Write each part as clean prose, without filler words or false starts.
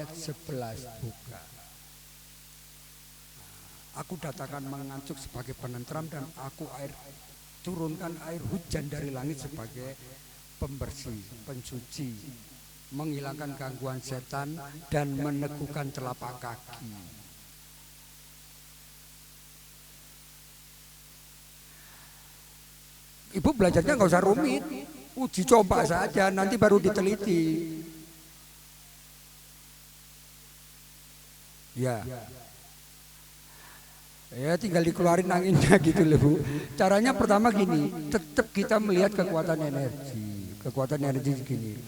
ayat 11 buka. Aku datangkan mengancuk sebagai penenteram dan aku turunkan air hujan dari langit sebagai pembersih, pensuci, menghilangkan gangguan setan dan meneguhkan telapak kaki. Ibu belajarnya nggak usah rumit, uji coba saja, nanti baru diteliti. Ya, ya tinggal dikeluarin anginnya gitu loh Bu. Caranya pertama gini, tetap kita melihat kekuatan energi. Kekuatan energi gini.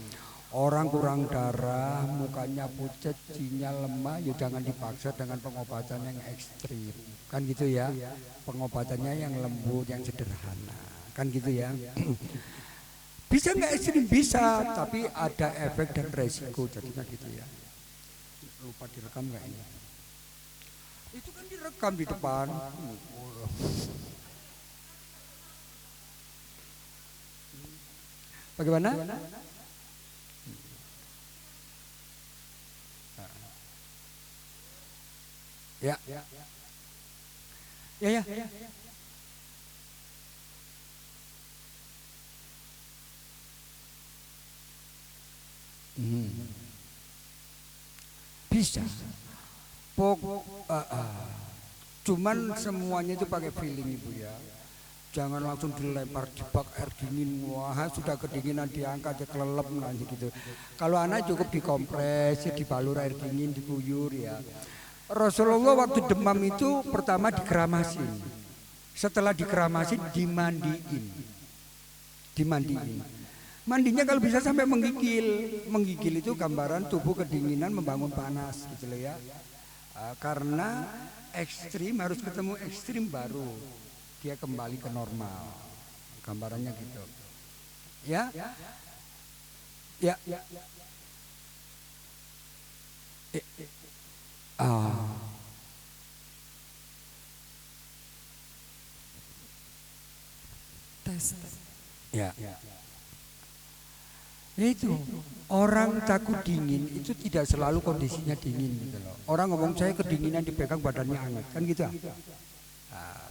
Orang kurang darah, mukanya pucat, sinyal lemah, ya jangan dipaksa dengan pengobatan yang ekstrim. Kan gitu ya. Pengobatannya yang lembut, yang sederhana. Kan gitu ya. Bisa nggak ekstrim? Bisa, tapi ada efek dan resiko jadinya gitu ya. Lupa direkam nggak ini? Itu kan direkam di depan. Bagaimana? Ya. Ya. Bisa. Cuman semuanya itu pakai feeling Ibu ya. Jangan langsung dilempar di bak air dingin. Wah sudah kedinginan diangkat ya kelelep nanti gitu. Kalau anak cukup dikompres, dibalur air dingin, diguyur ya. Rasulullah waktu demam itu pertama dikeramasin. Setelah dikeramasin dimandiin. Mandinya kalau bisa sampai menggigil. Menggigil itu gambaran tubuh kedinginan membangun panas gitu loh ya. Karena ekstrim harus ketemu ekstrim baru dia kembali ke normal. Gambarannya gitu. Ya. Tes. Ya. Itu orang takut dingin itu tidak selalu kondisinya dingin gitu loh. Orang ngomong saya kedinginan dipegang badannya hangat kan gitu.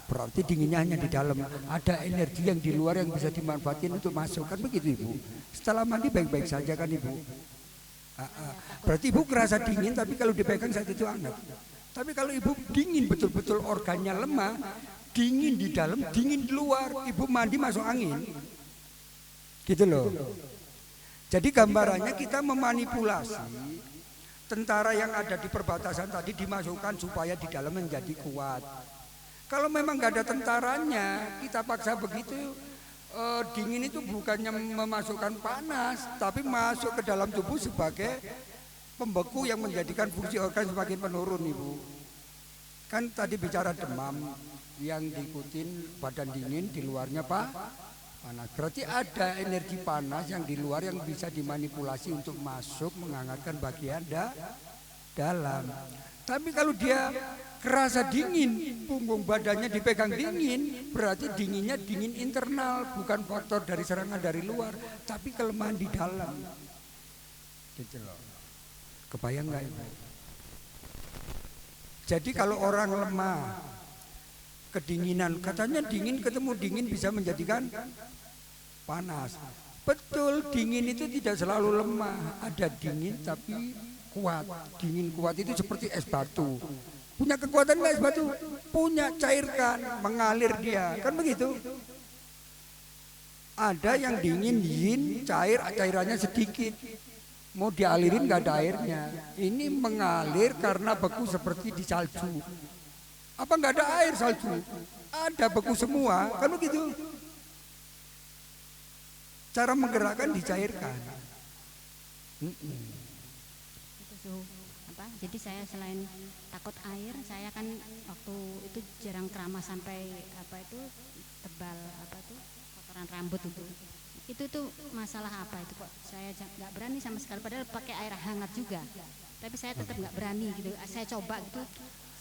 Berarti dinginnya hanya di dalam. Ada energi yang di luar yang bisa dimanfaatin untuk masuk kan begitu Ibu. Setelah mandi baik-baik saja kan Ibu. Berarti Ibu kerasa dingin tapi kalau dipegang saat itu hangat. Tapi kalau Ibu dingin betul-betul organnya lemah, dingin di dalam, dingin di luar, Ibu mandi masuk angin. Gitu loh. Jadi gambarannya kita memanipulasi tentara yang ada di perbatasan tadi dimasukkan supaya di dalam menjadi kuat. Kalau memang nggak ada tentaranya, kita paksa begitu, dingin itu bukannya memasukkan panas, tapi masuk ke dalam tubuh sebagai pembeku yang menjadikan fungsi organ semakin menurun Ibu. Kan tadi bicara demam yang diikutin badan dingin, di luarnya panas. Berarti ada energi panas yang di luar yang bisa dimanipulasi untuk masuk menghangatkan bagian dalam. Tapi kalau dia kerasa dingin, punggung badannya dipegang dingin, berarti dinginnya dingin internal, bukan faktor dari serangan dari luar, tapi kelemahan di dalam. Gitu loh. Kebayang nggak Ibu? Jadi kalau orang lemah, kedinginan, katanya dingin ketemu dingin bisa menjadikan panas. Betul, dingin itu tidak selalu lemah. Ada dingin tapi kuat. Dingin kuat itu seperti es batu. Punya kekuatan nggak es batu? Punya, cairkan, mengalir dia. Kan begitu? Ada yang dingin, yin, cair, cairannya sedikit. Mau dialirin nggak ada airnya. Ini mengalir karena beku seperti di salju. Apa nggak ada air salju? Ada beku semua, kan begitu? Cara menggerakkan dicairkan. Jadi saya selain takut air, saya kan waktu itu jarang keramas sampai tebal kotoran rambut itu. Itu masalah apa itu kok? Saya nggak berani sama sekali. Padahal pakai air hangat juga, tapi saya tetap nggak berani gitu. Saya coba gitu,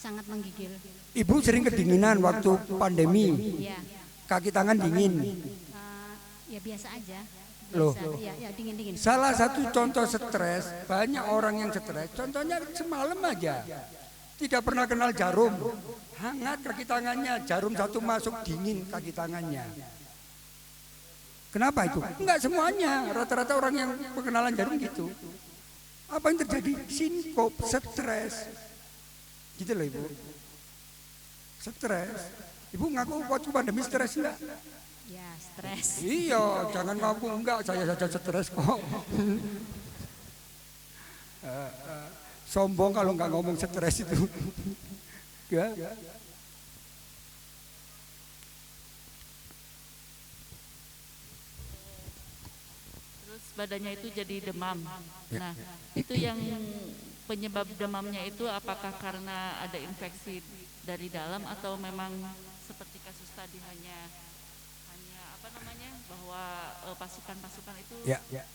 sangat menggigil. Ibu sering kedinginan waktu pandemi. Iya. Kaki tangan dingin. Ya biasa aja. Loh, Iya, dingin. salah satu contoh stres, banyak orang yang stres, contohnya semalam aja. Tidak pernah kenal jarum, hangat kaki tangannya, jarum satu masuk dingin kaki tangannya. Kenapa itu? Enggak semuanya, rata-rata orang yang pengenalan jarum gitu. Apa yang terjadi? Sinkop, stres. Gitu loh Ibu. Stres. Ibu ngaku waktu pandemi stres enggak? Ya, stres. Iya, jangan ngaku enggak, saya saja stres kok. Sombong kalau enggak ngomong stres itu. Ya. Terus badannya itu jadi demam. Nah, itu yang penyebab demamnya itu apakah karena ada infeksi dari dalam atau memang seperti kasus tadi hanya apa namanya bahwa pasukan-pasukan itu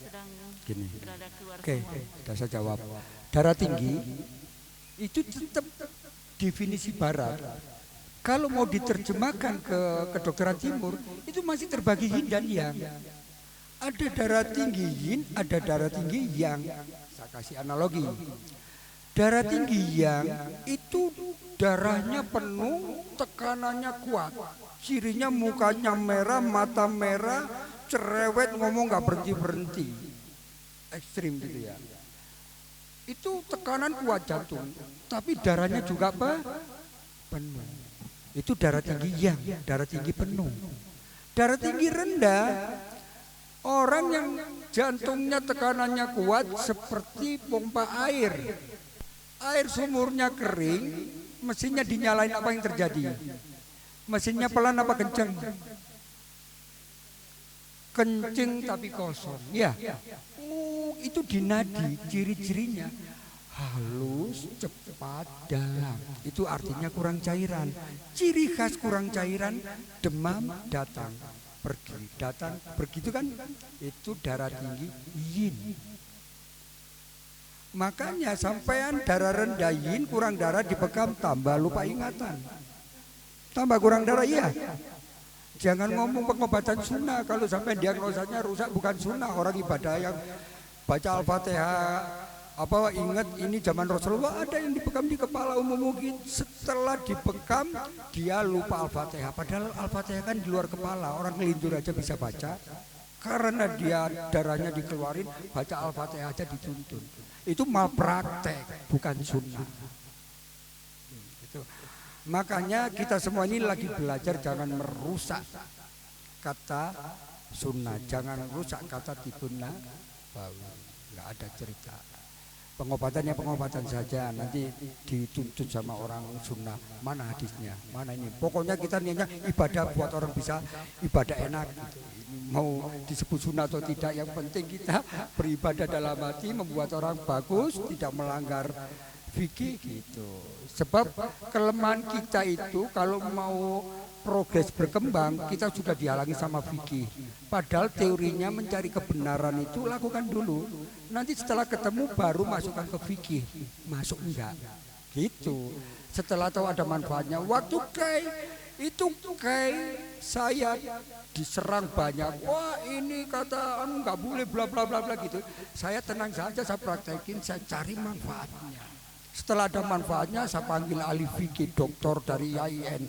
sedang Gini. berada keluar Oke, semua. sudah saya jawab. Darah tinggi itu tetap definisi barat. Kalau mau diterjemahkan ke kedokteran timur, itu masih terbagi yin dan yang. Ada darah tinggi yin, ada darah tinggi yang. Saya kasih analogi. Darah tinggi yang itu darahnya penuh, tekanannya kuat. Cirinya mukanya merah, mata merah, cerewet, ngomong gak berhenti-berhenti. Ekstrim gitu ya. Itu tekanan kuat jantung, tapi darahnya juga penuh. Itu darah tinggi yang, darah tinggi penuh. Darah tinggi rendah, orang yang jantungnya tekanannya kuat seperti pompa air. Air sumurnya kering, mesinnya dinyalain, apa yang terjadi? Mesinnya pelan apa kenceng? Kenceng tapi kosong. Ya, itu di nadi, ciri-cirinya halus, cepat, dalam. Itu artinya kurang cairan. Ciri khas kurang cairan, demam, datang, pergi, datang, pergi, itu kan itu darah tinggi yin. Makanya sampean darah rendah yin, kurang darah dipegang, tambah lupa ingatan. Tambah kurang darah, iya. Jangan ngomong pengobatan sunnah, kalau sampai diagnosanya rusak bukan sunnah. Orang ibadah yang baca Al-Fatihah, apa ingat ini zaman Rasulullah ada yang dipekam di kepala umum mungkin, setelah dipekam dia lupa Al-Fatihah. Padahal Al-Fatihah kan di luar kepala, orang ngelindur aja bisa baca. Karena dia darahnya dikeluarin, baca Al-Fatihah aja dituntun. Itu malpraktek, bukan sunnah. Gitu. Makanya kita semua ini lagi belajar jangan merusak kata sunnah, jangan rusak kata tibunna bawi. Nggak ada cerita. Pengobatannya pengobatan saja, nanti dituntut sama orang sunnah. Mana hadisnya? Mana ini? Pokoknya kita niatnya ibadah buat orang bisa ibadah enak. Gitu. Mau disebut sunnah atau tidak, yang penting kita beribadah dalam hati, membuat orang bagus, tidak melanggar fikih gitu. Sebab kelemahan kita itu kalau mau progres berkembang, kita sudah dihalangi sama fikih. Padahal teorinya mencari kebenaran itu lakukan dulu. Nanti setelah ketemu baru masukkan ke fikih. Masuk enggak? Gitu. Setelah tahu ada manfaatnya. Waktu saya diserang banyak. Wah ini kata nggak boleh bla bla bla bla gitu. Saya tenang saja, saya praktekin, saya cari manfaatnya. Setelah ada manfaatnya, saya panggil ahli fikih, doktor dari IAIN,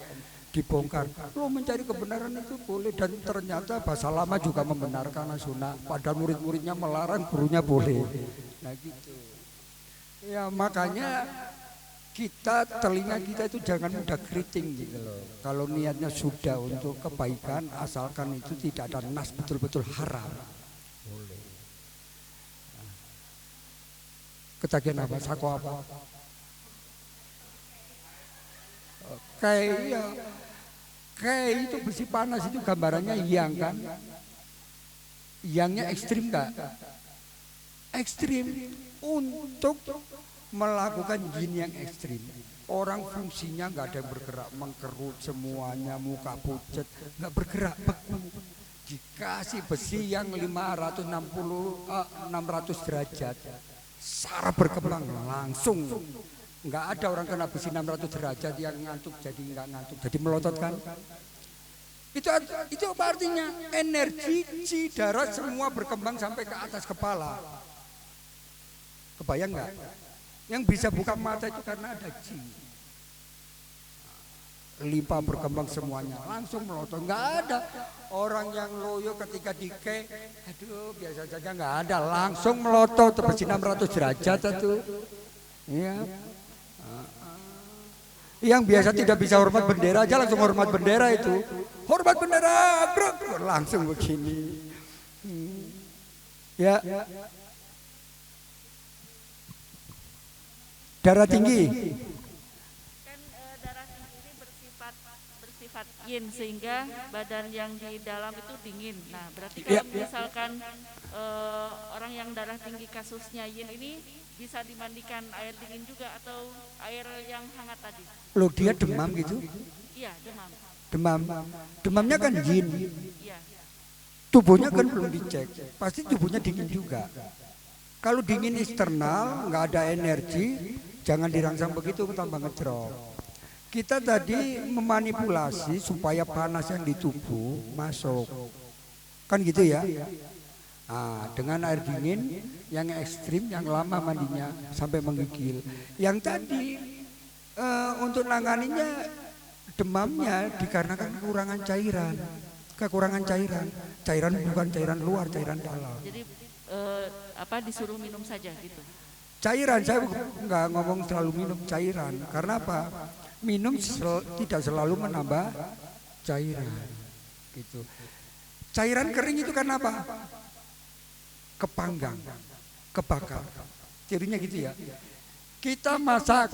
dibongkar. Lo mencari kebenaran itu boleh, dan ternyata bahasa lama juga membenarkan sunnah. Padahal murid-muridnya melarang, gurunya boleh. Nah gitu. Ya makanya kita, telinga kita itu jangan mudah keriting gitu loh. Kalau niatnya sudah untuk kebaikan, asalkan itu tidak ada nas betul-betul haram. Boleh. Ketagihan apa? Sako apa? Kayak itu besi panas itu gambarannya yang kan, yangnya ekstrim enggak? Ekstrim untuk melakukan yin yang ekstrim. Orang fungsinya nggak ada yang bergerak, mengkerut semuanya, muka pucat, nggak bergerak, beku. Dikasih besi yang 600 derajat, saraf berkembang langsung. Nggak ada orang kena besi 600 derajat yang ngantuk jadi nggak ngantuk, jadi melotot kan. Itu apa artinya? Energi ci darah semua berkembang sampai ke atas kepala. Kebayang nggak? Yang bisa buka mata itu karena ada ci. Limpa berkembang semuanya, langsung melotot. Nggak ada orang yang loyo ketika dike, aduh biasa saja, nggak ada, langsung melotot terus 600 derajat itu. Iya. Yang biasa tidak bisa hormat bendera aja langsung hormat bendera itu. Hormat bendera, bro, langsung begini. Ya. Darah tinggi. Kan darah tinggi ini bersifat yin sehingga badan yang di dalam itu dingin. Nah, berarti kalau misalkan orang yang darah tinggi kasusnya yin ini bisa dimandikan air dingin juga atau air yang hangat tadi? Loh, dia demam gitu? Iya, demam. Demamnya kan yin. Iya. Tubuhnya kan belum dicek, pasti tubuhnya dingin juga. Kalau dingin eksternal, nggak ada energi, jangan dirangsang begitu, tambah ngejrok. Kita tadi memanipulasi supaya panas yang di tubuh masuk, kan gitu ya. Nah, dengan air dingin yang ekstrim, yang lama mandinya sampai menggigil. Yang tadi untuk nanganinya demamnya dikarenakan kekurangan cairan bukan cairan luar, cairan dalam. Jadi disuruh minum saja gitu. Cairan, saya nggak ngomong selalu minum cairan, karena apa? Minum tidak selalu menambah cairan, gitu. Cairan kering itu kan apa? Kepanggang, kebakar. Cirinya gitu ya. Kita masak